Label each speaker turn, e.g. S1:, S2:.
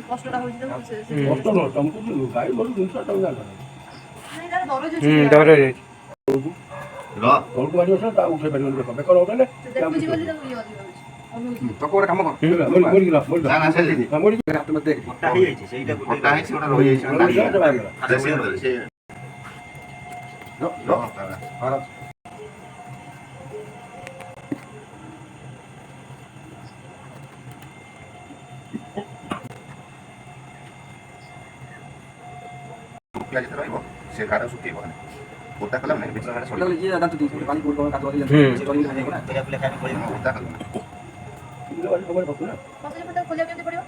S1: কষ্টটা হয়েছিল
S2: কষ্ট নয় চমকুছিল গাই বড় জিনিসটা জানা
S3: দরজ
S2: ঘরକୁ ବାଜି ତା ଉଠେଇ ପାରିବନି ଦେଖ ବେକର ଉଠେଇଲେ
S4: ଚକରେ କାମ କର
S2: ମରିଗଲା
S4: ନା ନା ସେଲି
S2: ମରିଗଲା
S4: ହାତ ମତେ
S5: ଫଟା ହେଇଯାଇଛି ସେଇଟା
S4: ଫଟା ହେଇଛି ଗୋଟେ ରହିଯାଇଛି ସେ ଯେତେ ରହିବ ସେ ଗାଡ ଶୁଖେଇବ ଓଦା କଲା ମାନେ ଭିତର ଗାଡ ସରିବ
S5: ଇଏ ଦାନ୍ତ ଦେଇଛି ପାଣି କୋଡ଼ କାଦ କରି ସେ କରି ହେଇଗଲା
S4: ଓଦା କଲା
S2: ଖବର ପକଉ ନା
S1: ଖୋଲିବାକୁ କେମିତି ପଡ଼ିବ